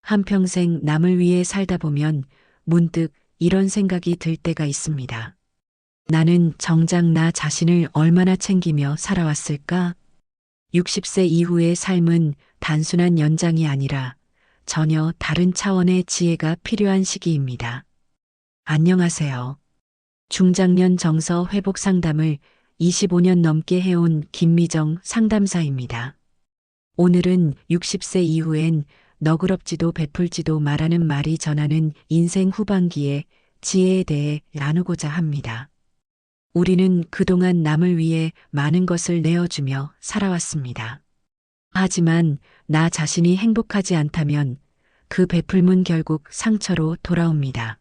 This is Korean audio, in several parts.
한평생 남을 위해 살다 보면 문득 이런 생각이 들 때가 있습니다. 나는 정작 나 자신을 얼마나 챙기며 살아왔을까? 60세 이후의 삶은 단순한 연장이 아니라 전혀 다른 차원의 지혜가 필요한 시기입니다. 안녕하세요. 중장년 정서 회복 상담을 25년 넘게 해온 김미정 상담사입니다. 오늘은 60세 이후엔 너그럽지도 베풀지도 말하는 말이 전하는 인생 후반기의 지혜에 대해 나누고자 합니다. 우리는 그동안 남을 위해 많은 것을 내어주며 살아왔습니다. 하지만 나 자신이 행복하지 않다면 그 베풀문 결국 상처로 돌아옵니다.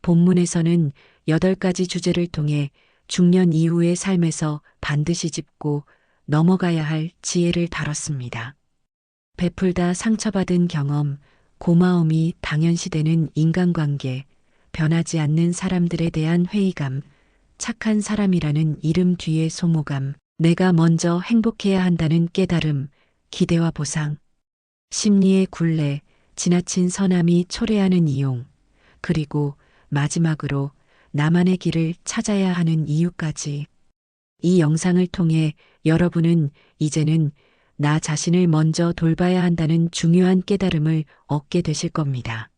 본문에서는 8가지 주제를 통해 중년 이후의 삶에서 반드시 짚고 넘어가야 할 지혜를 다뤘습니다. 베풀다 상처받은 경험, 고마움이 당연시되는 인간관계, 변하지 않는 사람들에 대한 회의감, 착한 사람이라는 이름 뒤의 소모감, 내가 먼저 행복해야 한다는 깨달음, 기대와 보상, 심리의 굴레, 지나친 선함이 초래하는 이용, 그리고 마지막으로 나만의 길을 찾아야 하는 이유까지. 이 영상을 통해 여러분은 이제는 나 자신을 먼저 돌봐야 한다는 중요한 깨달음을 얻게 되실 겁니다.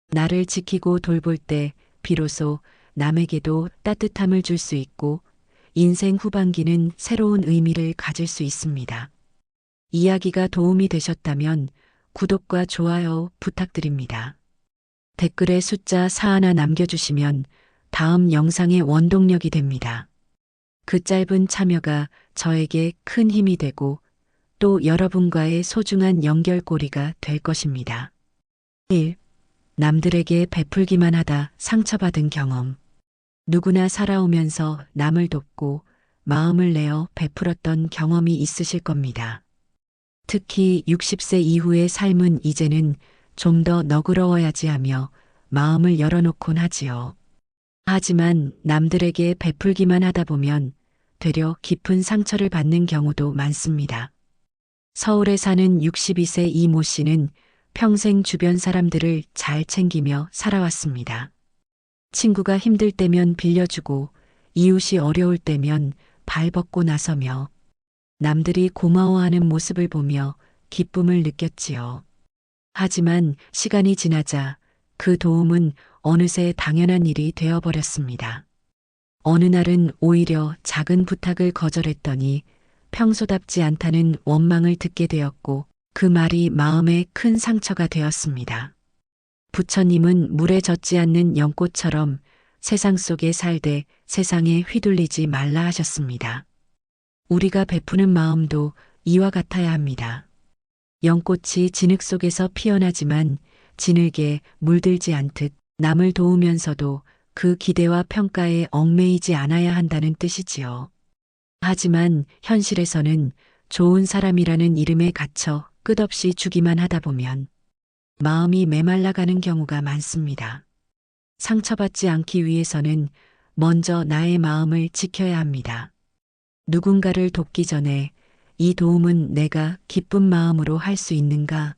나를 지키고 돌볼 때 비로소 남에게도 따뜻함을 줄 수 있고 인생 후반기는 새로운 의미를 가질 수 있습니다. 이야기가 도움이 되셨다면 구독과 좋아요 부탁드립니다. 댓글에 숫자 4 하나 남겨주시면 다음 영상의 원동력이 됩니다. 그 짧은 참여가 저에게 큰 힘이 되고 또 여러분과의 소중한 연결고리가 될 것입니다. 1. 남들에게 베풀기만 하다 상처받은 경험. 누구나 살아오면서 남을 돕고 마음을 내어 베풀었던 경험이 있으실 겁니다. 특히 60세 이후의 삶은 이제는 좀 더 너그러워야지 하며 마음을 열어놓곤 하지요. 하지만 남들에게 베풀기만 하다 보면 되려 깊은 상처를 받는 경우도 많습니다. 서울에 사는 62세 이모 씨는 평생 주변 사람들을 잘 챙기며 살아왔습니다. 친구가 힘들 때면 빌려주고 이웃이 어려울 때면 발벗고 나서며 남들이 고마워하는 모습을 보며 기쁨을 느꼈지요. 하지만 시간이 지나자 그 도움은 어느새 당연한 일이 되어버렸습니다. 어느 날은 오히려 작은 부탁을 거절했더니 평소답지 않다는 원망을 듣게 되었고 그 말이 마음에 큰 상처가 되었습니다. 부처님은 물에 젖지 않는 연꽃처럼 세상 속에 살되 세상에 휘둘리지 말라 하셨습니다. 우리가 베푸는 마음도 이와 같아야 합니다. 연꽃이 진흙 속에서 피어나지만 진흙에 물들지 않듯 남을 도우면서도 그 기대와 평가에 얽매이지 않아야 한다는 뜻이지요. 하지만 현실에서는 좋은 사람이라는 이름에 갇혀 끝없이 주기만 하다 보면 마음이 메말라가는 경우가 많습니다. 상처받지 않기 위해서는 먼저 나의 마음을 지켜야 합니다. 누군가를 돕기 전에 이 도움은 내가 기쁜 마음으로 할 수 있는가?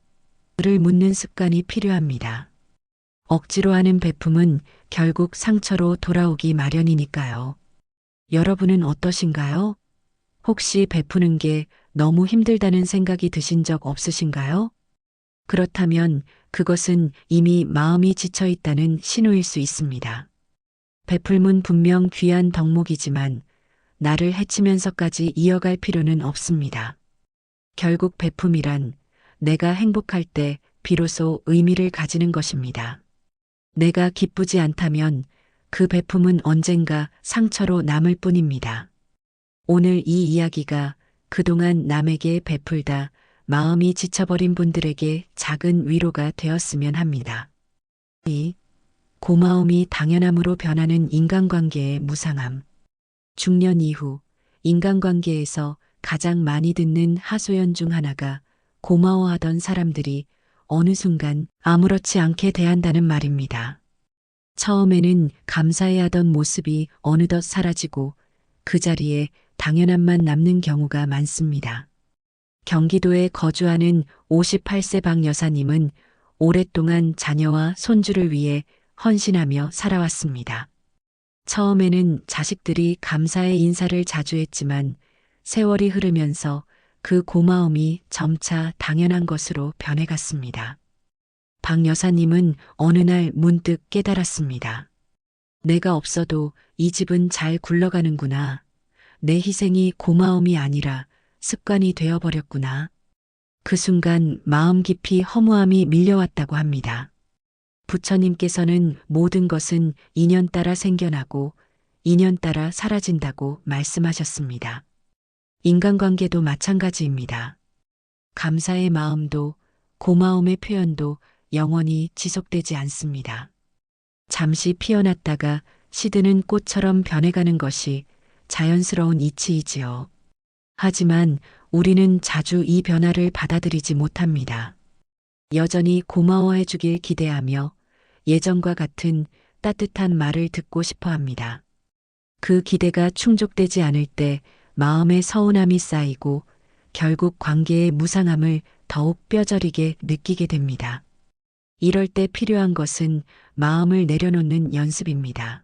를 묻는 습관이 필요합니다. 억지로 하는 베품은 결국 상처로 돌아오기 마련이니까요. 여러분은 어떠신가요? 혹시 베푸는 게 너무 힘들다는 생각이 드신 적 없으신가요? 그렇다면 그것은 이미 마음이 지쳐 있다는 신호일 수 있습니다. 베풀문 분명 귀한 덕목이지만 나를 해치면서까지 이어갈 필요는 없습니다. 결국 베품이란 내가 행복할 때 비로소 의미를 가지는 것입니다. 내가 기쁘지 않다면 그 베품은 언젠가 상처로 남을 뿐입니다. 오늘 이 이야기가 그동안 남에게 베풀다 마음이 지쳐버린 분들에게 작은 위로가 되었으면 합니다. 2. 고마움이 당연함으로 변하는 인간관계의 무상함. 중년 이후 인간관계에서 가장 많이 듣는 하소연 중 하나가 고마워하던 사람들이 어느 순간 아무렇지 않게 대한다는 말입니다. 처음에는 감사해야 하던 모습이 어느덧 사라지고 그 자리에 당연함만 남는 경우가 많습니다. 경기도에 거주하는 58세 박 여사님은 오랫동안 자녀와 손주를 위해 헌신하며 살아왔습니다. 처음에는 자식들이 감사의 인사를 자주 했지만 세월이 흐르면서 그 고마움이 점차 당연한 것으로 변해갔습니다. 박 여사님은 어느 날 문득 깨달았습니다. 내가 없어도 이 집은 잘 굴러가는구나. 내 희생이 고마움이 아니라 습관이 되어버렸구나. 그 순간 마음 깊이 허무함이 밀려왔다고 합니다. 부처님께서는 모든 것은 인연 따라 생겨나고 인연 따라 사라진다고 말씀하셨습니다. 인간관계도 마찬가지입니다. 감사의 마음도 고마움의 표현도 영원히 지속되지 않습니다. 잠시 피어났다가 시드는 꽃처럼 변해가는 것이 자연스러운 이치이지요. 하지만 우리는 자주 이 변화를 받아들이지 못합니다. 여전히 고마워해 주길 기대하며 예전과 같은 따뜻한 말을 듣고 싶어 합니다. 그 기대가 충족되지 않을 때 마음의 서운함이 쌓이고 결국 관계의 무상함을 더욱 뼈저리게 느끼게 됩니다. 이럴 때 필요한 것은 마음을 내려놓는 연습입니다.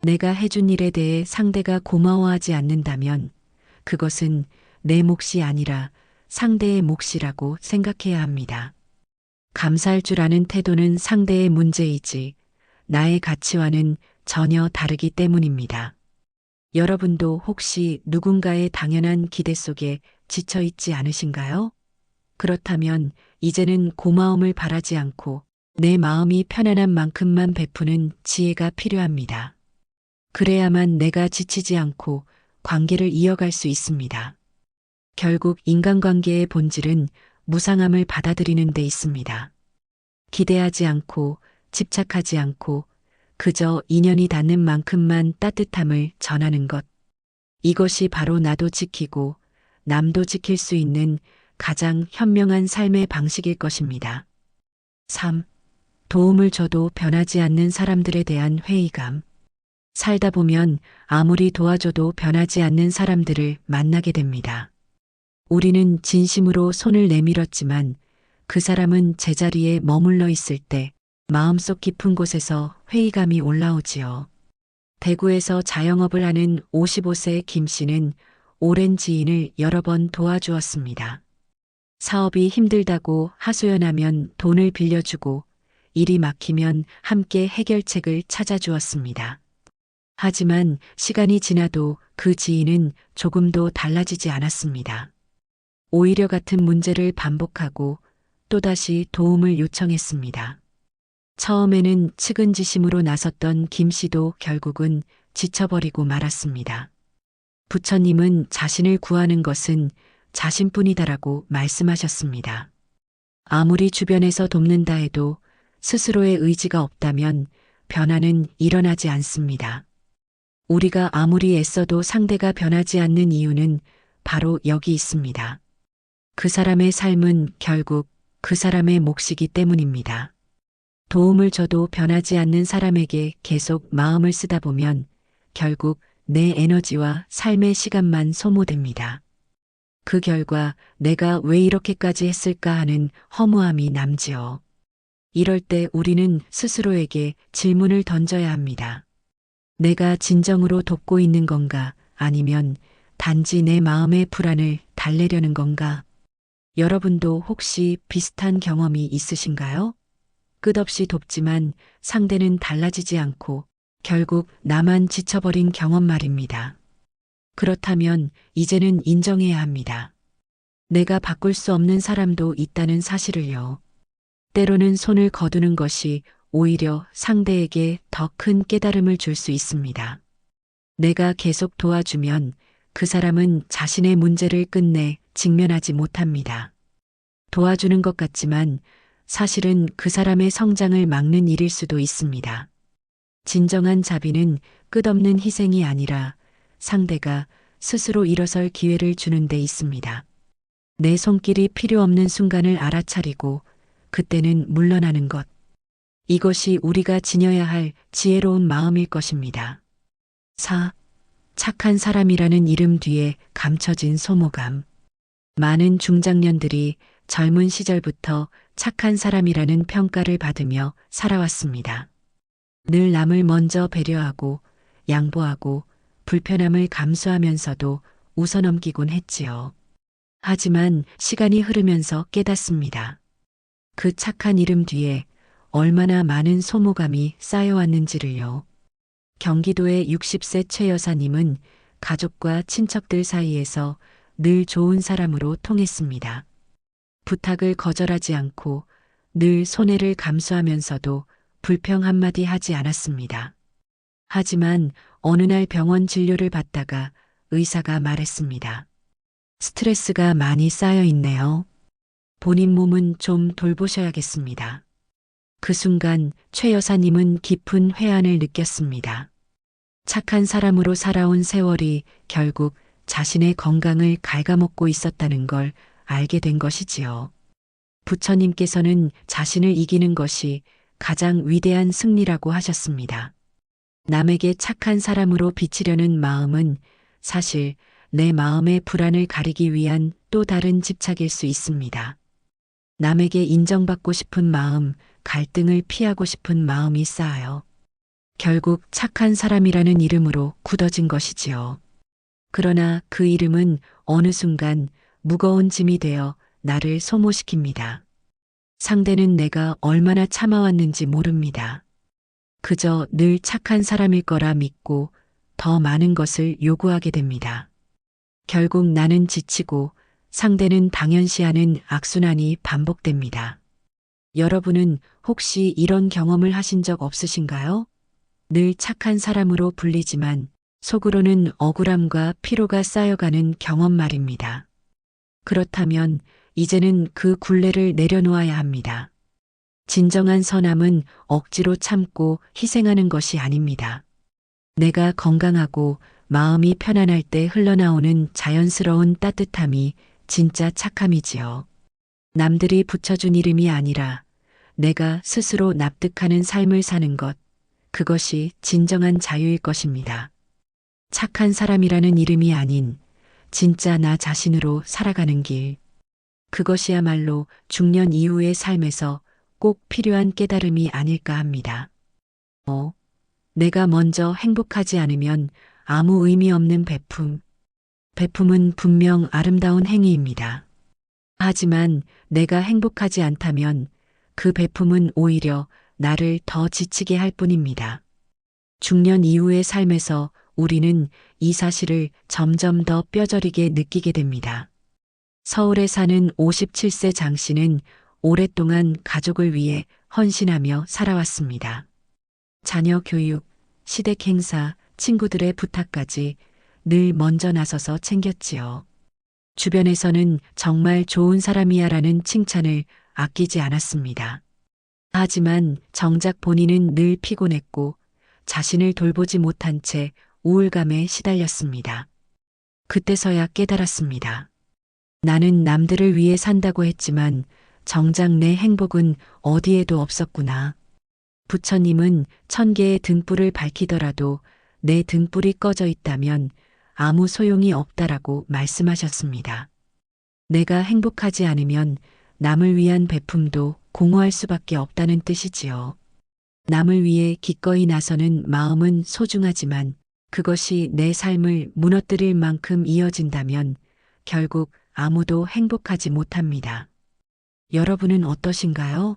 내가 해준 일에 대해 상대가 고마워하지 않는다면 그것은 내 몫이 아니라 상대의 몫이라고 생각해야 합니다. 감사할 줄 아는 태도는 상대의 문제이지 나의 가치와는 전혀 다르기 때문입니다. 여러분도 혹시 누군가의 당연한 기대 속에 지쳐 있지 않으신가요? 그렇다면 이제는 고마움을 바라지 않고 내 마음이 편안한 만큼만 베푸는 지혜가 필요합니다. 그래야만 내가 지치지 않고 관계를 이어갈 수 있습니다. 결국 인간관계의 본질은 무상함을 받아들이는 데 있습니다. 기대하지 않고 집착하지 않고 그저 인연이 닿는 만큼만 따뜻함을 전하는 것. 이것이 바로 나도 지키고 남도 지킬 수 있는 가장 현명한 삶의 방식일 것입니다. 3. 도움을 줘도 변하지 않는 사람들에 대한 회의감. 살다 보면 아무리 도와줘도 변하지 않는 사람들을 만나게 됩니다. 우리는 진심으로 손을 내밀었지만 그 사람은 제자리에 머물러 있을 때 마음속 깊은 곳에서 회의감이 올라오지요. 대구에서 자영업을 하는 55세 김 씨는 오랜 지인을 여러 번 도와주었습니다. 사업이 힘들다고 하소연하면 돈을 빌려주고 일이 막히면 함께 해결책을 찾아주었습니다. 하지만 시간이 지나도 그 지인은 조금도 달라지지 않았습니다. 오히려 같은 문제를 반복하고 또다시 도움을 요청했습니다. 처음에는 측은지심으로 나섰던 김 씨도 결국은 지쳐버리고 말았습니다. 부처님은 자신을 구하는 것은 자신뿐이다라고 말씀하셨습니다. 아무리 주변에서 돕는다 해도 스스로의 의지가 없다면 변화는 일어나지 않습니다. 우리가 아무리 애써도 상대가 변하지 않는 이유는 바로 여기 있습니다. 그 사람의 삶은 결국 그 사람의 몫이기 때문입니다. 도움을 줘도 변하지 않는 사람에게 계속 마음을 쓰다 보면 결국 내 에너지와 삶의 시간만 소모됩니다. 그 결과 내가 왜 이렇게까지 했을까 하는 허무함이 남지요. 이럴 때 우리는 스스로에게 질문을 던져야 합니다. 내가 진정으로 돕고 있는 건가 아니면 단지 내 마음의 불안을 달래려는 건가? 여러분도 혹시 비슷한 경험이 있으신가요? 끝없이 돕지만 상대는 달라지지 않고 결국 나만 지쳐버린 경험 말입니다. 그렇다면 이제는 인정해야 합니다. 내가 바꿀 수 없는 사람도 있다는 사실을요. 때로는 손을 거두는 것이 오히려 상대에게 더 큰 깨달음을 줄 수 있습니다. 내가 계속 도와주면 그 사람은 자신의 문제를 끝내 직면하지 못합니다. 도와주는 것 같지만 사실은 그 사람의 성장을 막는 일일 수도 있습니다. 진정한 자비는 끝없는 희생이 아니라 상대가 스스로 일어설 기회를 주는 데 있습니다. 내 손길이 필요 없는 순간을 알아차리고 그때는 물러나는 것. 이것이 우리가 지녀야 할 지혜로운 마음일 것입니다. 4. 착한 사람이라는 이름 뒤에 감춰진 소모감. 많은 중장년들이 젊은 시절부터 착한 사람이라는 평가를 받으며 살아왔습니다. 늘 남을 먼저 배려하고 양보하고 불편함을 감수하면서도 웃어넘기곤 했지요. 하지만 시간이 흐르면서 깨닫습니다. 그 착한 이름 뒤에 얼마나 많은 소모감이 쌓여왔는지를요. 경기도의 60세 최 여사님은 가족과 친척들 사이에서 늘 좋은 사람으로 통했습니다. 부탁을 거절하지 않고 늘 손해를 감수하면서도 불평 한마디 하지 않았습니다. 하지만 어느 날 병원 진료를 받다가 의사가 말했습니다. 스트레스가 많이 쌓여 있네요. 본인 몸은 좀 돌보셔야겠습니다. 그 순간 최 여사님은 깊은 회한을 느꼈습니다. 착한 사람으로 살아온 세월이 결국 자신의 건강을 갉아먹고 있었다는 걸 알게 된 것이지요. 부처님께서는 자신을 이기는 것이 가장 위대한 승리라고 하셨습니다. 남에게 착한 사람으로 비치려는 마음은 사실 내 마음의 불안을 가리기 위한 또 다른 집착일 수 있습니다. 남에게 인정받고 싶은 마음, 갈등을 피하고 싶은 마음이 쌓여 결국 착한 사람이라는 이름으로 굳어진 것이지요. 그러나 그 이름은 어느 순간 무거운 짐이 되어 나를 소모시킵니다. 상대는 내가 얼마나 참아왔는지 모릅니다. 그저 늘 착한 사람일 거라 믿고 더 많은 것을 요구하게 됩니다. 결국 나는 지치고 상대는 당연시하는 악순환이 반복됩니다. 여러분은 혹시 이런 경험을 하신 적 없으신가요? 늘 착한 사람으로 불리지만 속으로는 억울함과 피로가 쌓여가는 경험 말입니다. 그렇다면 이제는 그 굴레를 내려놓아야 합니다. 진정한 선함은 억지로 참고 희생하는 것이 아닙니다. 내가 건강하고 마음이 편안할 때 흘러나오는 자연스러운 따뜻함이 진짜 착함이지요. 남들이 붙여준 이름이 아니라 내가 스스로 납득하는 삶을 사는 것, 그것이 진정한 자유일 것입니다. 착한 사람이라는 이름이 아닌 진짜 나 자신으로 살아가는 길. 그것이야말로 중년 이후의 삶에서 꼭 필요한 깨달음이 아닐까 합니다. 내가 먼저 행복하지 않으면 아무 의미 없는 베품. 베품은 분명 아름다운 행위입니다. 하지만 내가 행복하지 않다면 그 베품은 오히려 나를 더 지치게 할 뿐입니다. 중년 이후의 삶에서 우리는 이 사실을 점점 더 뼈저리게 느끼게 됩니다. 서울에 사는 57세 장 씨는 오랫동안 가족을 위해 헌신하며 살아왔습니다. 자녀 교육, 시댁 행사, 친구들의 부탁까지 늘 먼저 나서서 챙겼지요. 주변에서는 정말 좋은 사람이야라는 칭찬을 아끼지 않았습니다. 하지만 정작 본인은 늘 피곤했고 자신을 돌보지 못한 채 우울감에 시달렸습니다. 그때서야 깨달았습니다. 나는 남들을 위해 산다고 했지만 정작 내 행복은 어디에도 없었구나. 부처님은 1000개의 등불을 밝히더라도 내 등불이 꺼져 있다면 아무 소용이 없다라고 말씀하셨습니다. 내가 행복하지 않으면 남을 위한 베품도 공허할 수밖에 없다는 뜻이지요. 남을 위해 기꺼이 나서는 마음은 소중하지만 그것이 내 삶을 무너뜨릴 만큼 이어진다면 결국 아무도 행복하지 못합니다. 여러분은 어떠신가요?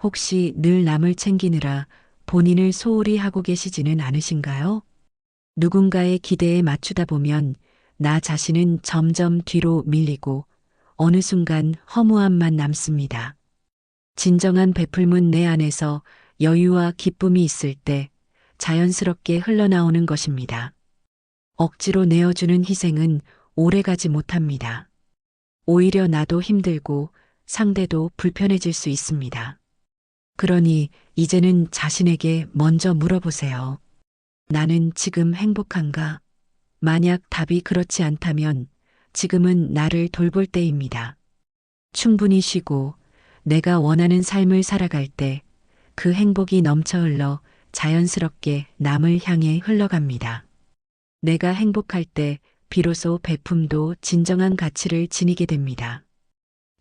혹시 늘 남을 챙기느라 본인을 소홀히 하고 계시지는 않으신가요? 누군가의 기대에 맞추다 보면 나 자신은 점점 뒤로 밀리고 어느 순간 허무함만 남습니다. 진정한 베풀문 내 안에서 여유와 기쁨이 있을 때 자연스럽게 흘러나오는 것입니다. 억지로 내어주는 희생은 오래가지 못합니다. 오히려 나도 힘들고 상대도 불편해질 수 있습니다. 그러니 이제는 자신에게 먼저 물어보세요. 나는 지금 행복한가? 만약 답이 그렇지 않다면 지금은 나를 돌볼 때입니다. 충분히 쉬고 내가 원하는 삶을 살아갈 때 그 행복이 넘쳐 흘러 자연스럽게 남을 향해 흘러갑니다. 내가 행복할 때 비로소 베품도 진정한 가치를 지니게 됩니다.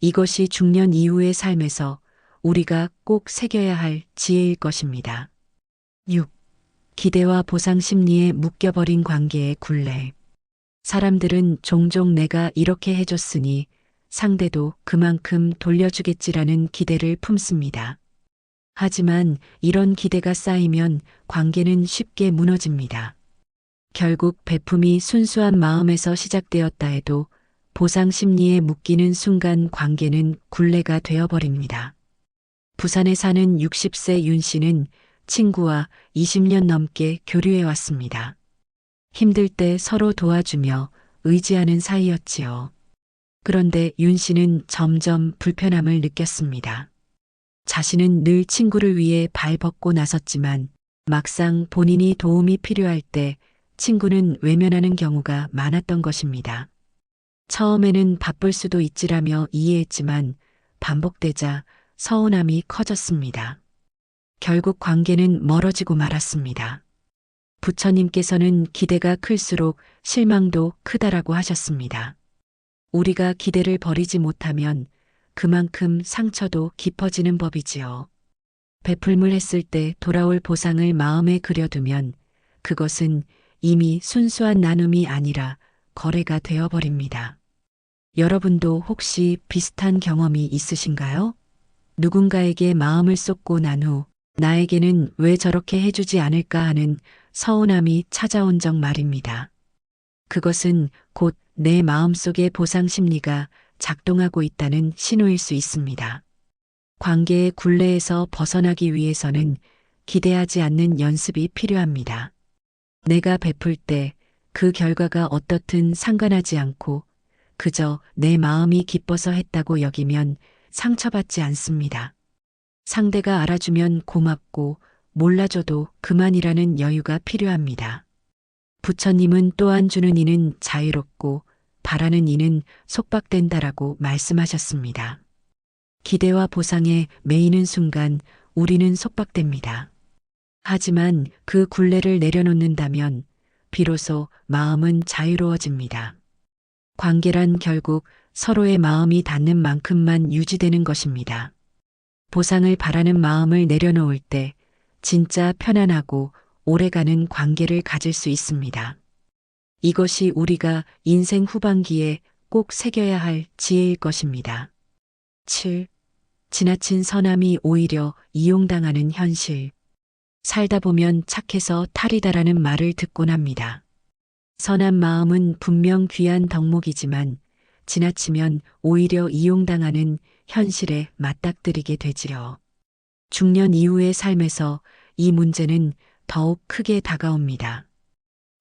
이것이 중년 이후의 삶에서 우리가 꼭 새겨야 할 지혜일 것입니다. 6. 기대와 보상 심리에 묶여버린 관계의 굴레. 사람들은 종종 내가 이렇게 해줬으니 상대도 그만큼 돌려주겠지라는 기대를 품습니다. 하지만 이런 기대가 쌓이면 관계는 쉽게 무너집니다. 결국 베품이 순수한 마음에서 시작되었다 해도 보상 심리에 묶이는 순간 관계는 굴레가 되어버립니다. 부산에 사는 60세 윤 씨는 친구와 20년 넘게 교류해 왔습니다. 힘들 때 서로 도와주며 의지하는 사이였지요. 그런데 윤 씨는 점점 불편함을 느꼈습니다. 자신은 늘 친구를 위해 발벗고 나섰지만 막상 본인이 도움이 필요할 때 친구는 외면하는 경우가 많았던 것입니다. 처음에는 바쁠 수도 있지라며 이해했지만 반복되자 서운함이 커졌습니다. 결국 관계는 멀어지고 말았습니다. 부처님께서는 기대가 클수록 실망도 크다라고 하셨습니다. 우리가 기대를 버리지 못하면 그만큼 상처도 깊어지는 법이지요. 베풀물 했을 때 돌아올 보상을 마음에 그려두면 그것은 이미 순수한 나눔이 아니라 거래가 되어버립니다. 여러분도 혹시 비슷한 경험이 있으신가요? 누군가에게 마음을 쏟고 난 후 나에게는 왜 저렇게 해주지 않을까 하는 서운함이 찾아온 적 말입니다. 그것은 곧 내 마음속의 보상 심리가 작동하고 있다는 신호일 수 있습니다. 관계의 굴레에서 벗어나기 위해서는 기대하지 않는 연습이 필요합니다. 내가 베풀 때 그 결과가 어떻든 상관하지 않고 그저 내 마음이 기뻐서 했다고 여기면 상처받지 않습니다. 상대가 알아주면 고맙고 몰라줘도 그만이라는 여유가 필요합니다. 부처님은 또한 주는 이는 자유롭고 바라는 이는 속박된다라고 말씀하셨습니다. 기대와 보상에 매이는 순간 우리는 속박됩니다. 하지만 그 굴레를 내려놓는다면 비로소 마음은 자유로워집니다. 관계란 결국 서로의 마음이 닿는 만큼만 유지되는 것입니다. 보상을 바라는 마음을 내려놓을 때 진짜 편안하고 오래가는 관계를 가질 수 있습니다. 이것이 우리가 인생 후반기에 꼭 새겨야 할 지혜일 것입니다. 7. 지나친 선함이 오히려 이용당하는 현실. 살다 보면 착해서 탈이다라는 말을 듣곤 합니다. 선한 마음은 분명 귀한 덕목이지만 지나치면 오히려 이용당하는 현실에 맞닥뜨리게 되지요. 중년 이후의 삶에서 이 문제는 더욱 크게 다가옵니다.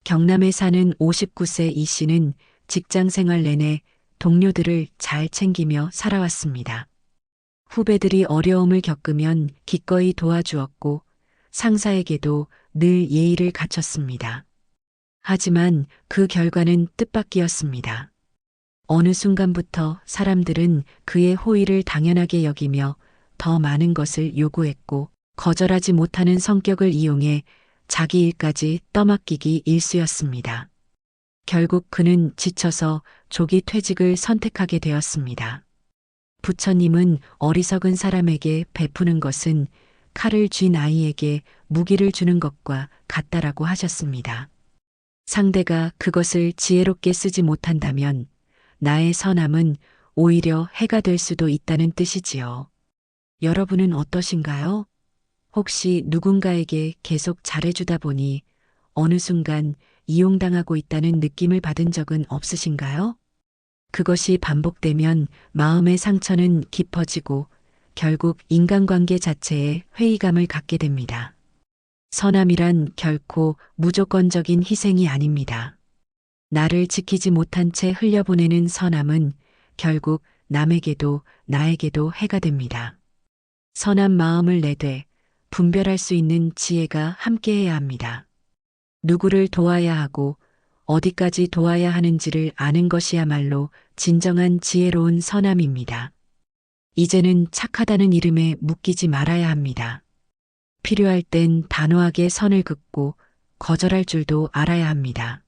경남에 사는 59세 이 씨는 직장 생활 내내 동료들을 잘 챙기며 살아왔습니다. 후배들이 어려움을 겪으면 기꺼이 도와주었고 상사에게도 늘 예의를 갖췄습니다. 하지만 그 결과는 뜻밖이었습니다. 어느 순간부터 사람들은 그의 호의를 당연하게 여기며 더 많은 것을 요구했고 거절하지 못하는 성격을 이용해 자기 일까지 떠맡기기 일쑤였습니다. 결국 그는 지쳐서 조기 퇴직을 선택하게 되었습니다. 부처님은 어리석은 사람에게 베푸는 것은 칼을 쥔 아이에게 무기를 주는 것과 같다라고 하셨습니다. 상대가 그것을 지혜롭게 쓰지 못한다면 나의 선함은 오히려 해가 될 수도 있다는 뜻이지요. 여러분은 어떠신가요? 혹시 누군가에게 계속 잘해주다 보니 어느 순간 이용당하고 있다는 느낌을 받은 적은 없으신가요? 그것이 반복되면 마음의 상처는 깊어지고 결국 인간관계 자체에 회의감을 갖게 됩니다. 선함이란 결코 무조건적인 희생이 아닙니다. 나를 지키지 못한 채 흘려보내는 선함은 결국 남에게도 나에게도 해가 됩니다. 선한 마음을 내되 분별할 수 있는 지혜가 함께해야 합니다. 누구를 도와야 하고 어디까지 도와야 하는지를 아는 것이야말로 진정한 지혜로운 선함입니다. 이제는 착하다는 이름에 묶이지 말아야 합니다. 필요할 땐 단호하게 선을 긋고 거절할 줄도 알아야 합니다.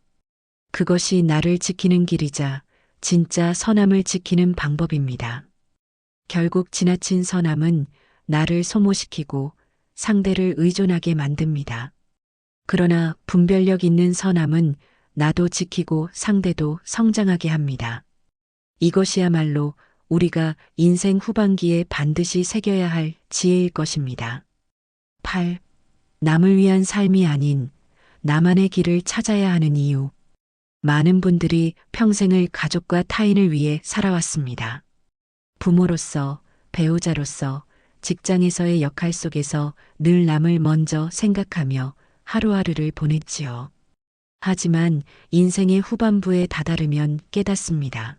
그것이 나를 지키는 길이자 진짜 선함을 지키는 방법입니다. 결국 지나친 선함은 나를 소모시키고 상대를 의존하게 만듭니다. 그러나 분별력 있는 선함은 나도 지키고 상대도 성장하게 합니다. 이것이야말로 우리가 인생 후반기에 반드시 새겨야 할 지혜일 것입니다. 8. 남을 위한 삶이 아닌 나만의 길을 찾아야 하는 이유. 많은 분들이 평생을 가족과 타인을 위해 살아왔습니다. 부모로서, 배우자로서, 직장에서의 역할 속에서 늘 남을 먼저 생각하며 하루하루를 보냈지요. 하지만 인생의 후반부에 다다르면 깨닫습니다.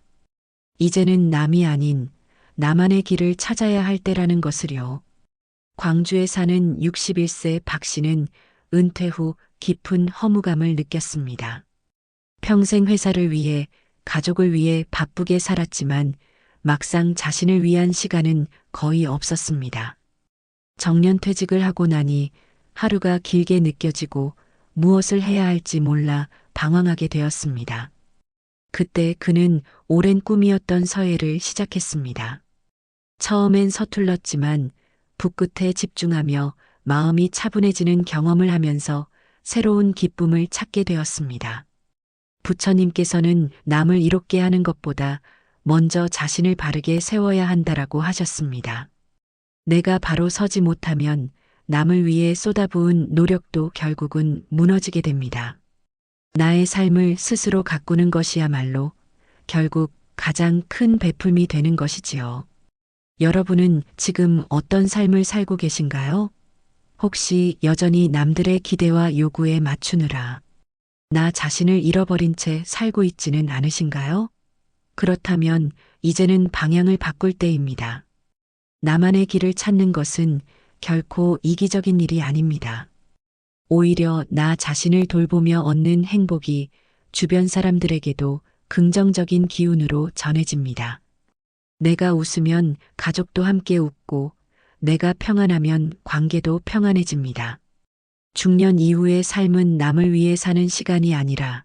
이제는 남이 아닌 나만의 길을 찾아야 할 때라는 것을요. 광주에 사는 61세 박 씨는 은퇴 후 깊은 허무감을 느꼈습니다. 평생 회사를 위해, 가족을 위해 바쁘게 살았지만 막상 자신을 위한 시간은 거의 없었습니다. 정년퇴직을 하고 나니 하루가 길게 느껴지고 무엇을 해야 할지 몰라 방황하게 되었습니다. 그때 그는 오랜 꿈이었던 서예를 시작했습니다. 처음엔 서툴렀지만 붓끝에 집중하며 마음이 차분해지는 경험을 하면서 새로운 기쁨을 찾게 되었습니다. 부처님께서는 남을 이롭게 하는 것보다 먼저 자신을 바르게 세워야 한다라고 하셨습니다. 내가 바로 서지 못하면 남을 위해 쏟아부은 노력도 결국은 무너지게 됩니다. 나의 삶을 스스로 가꾸는 것이야말로 결국 가장 큰 베품이 되는 것이지요. 여러분은 지금 어떤 삶을 살고 계신가요? 혹시 여전히 남들의 기대와 요구에 맞추느라 나 자신을 잃어버린 채 살고 있지는 않으신가요? 그렇다면 이제는 방향을 바꿀 때입니다. 나만의 길을 찾는 것은 결코 이기적인 일이 아닙니다. 오히려 나 자신을 돌보며 얻는 행복이 주변 사람들에게도 긍정적인 기운으로 전해집니다. 내가 웃으면 가족도 함께 웃고 내가 평안하면 관계도 평안해집니다. 중년 이후의 삶은 남을 위해 사는 시간이 아니라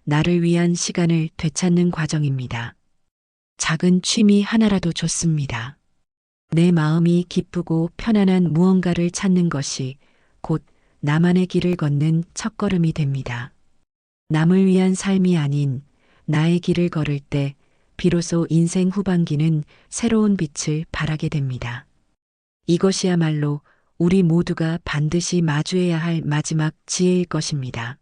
나를 위한 시간을 되찾는 과정입니다. 작은 취미 하나라도 좋습니다. 내 마음이 기쁘고 편안한 무언가를 찾는 것이 곧 나만의 길을 걷는 첫걸음이 됩니다. 남을 위한 삶이 아닌 나의 길을 걸을 때 비로소 인생 후반기는 새로운 빛을 발하게 됩니다. 이것이야말로 우리 모두가 반드시 마주해야 할 마지막 지혜일 것입니다.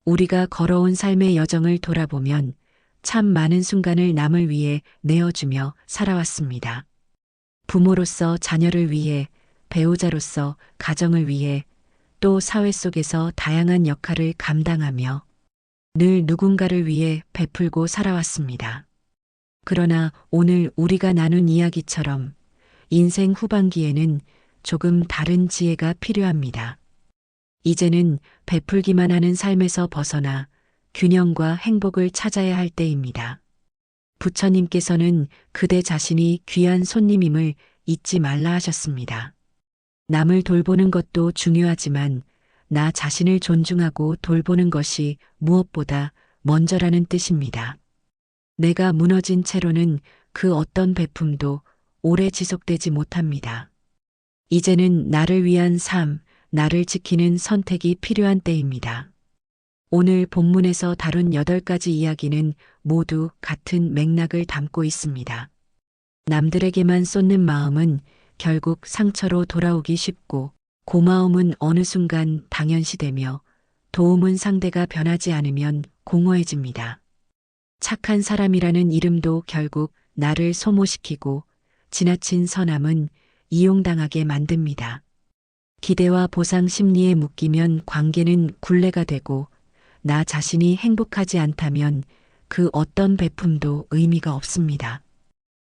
우리가 걸어온 삶의 여정을 돌아보면 참 많은 순간을 남을 위해 내어주며 살아왔습니다. 부모로서 자녀를 위해, 배우자로서 가정을 위해, 또 사회 속에서 다양한 역할을 감당하며 늘 누군가를 위해 베풀고 살아왔습니다. 그러나 오늘 우리가 나눈 이야기처럼 인생 후반기에는 조금 다른 지혜가 필요합니다. 이제는 베풀기만 하는 삶에서 벗어나 균형과 행복을 찾아야 할 때입니다. 부처님께서는 그대 자신이 귀한 손님임을 잊지 말라 하셨습니다. 남을 돌보는 것도 중요하지만 나 자신을 존중하고 돌보는 것이 무엇보다 먼저라는 뜻입니다. 내가 무너진 채로는 그 어떤 베품도 오래 지속되지 못합니다. 이제는 나를 위한 삶, 나를 지키는 선택이 필요한 때입니다. 오늘 본문에서 다룬 8가지 이야기는 모두 같은 맥락을 담고 있습니다. 남들에게만 쏟는 마음은 결국 상처로 돌아오기 쉽고 고마움은 어느 순간 당연시되며 도움은 상대가 변하지 않으면 공허해집니다. 착한 사람이라는 이름도 결국 나를 소모시키고 지나친 선함은 이용당하게 만듭니다. 기대와 보상 심리에 묶이면 관계는 굴레가 되고 나 자신이 행복하지 않다면 그 어떤 베품도 의미가 없습니다.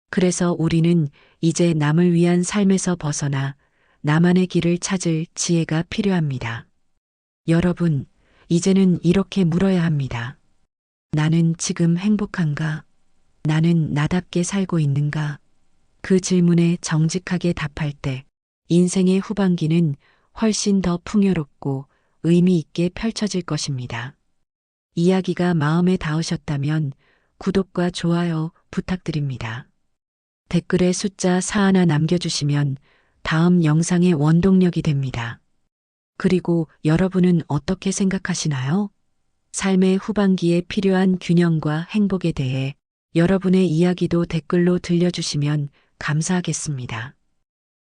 그래서 우리는 이제 남을 위한 삶에서 벗어나 나만의 길을 찾을 지혜가 필요합니다. 여러분, 이제는 이렇게 물어야 합니다. 나는 지금 행복한가? 나는 나답게 살고 있는가? 그 질문에 정직하게 답할 때 인생의 후반기는 훨씬 더 풍요롭고 의미 있게 펼쳐질 것입니다. 이야기가 마음에 닿으셨다면 구독과 좋아요 부탁드립니다. 댓글에 숫자 4 하나 남겨주시면 다음 영상의 원동력이 됩니다. 그리고 여러분은 어떻게 생각하시나요? 삶의 후반기에 필요한 균형과 행복에 대해 여러분의 이야기도 댓글로 들려주시면 감사하겠습니다.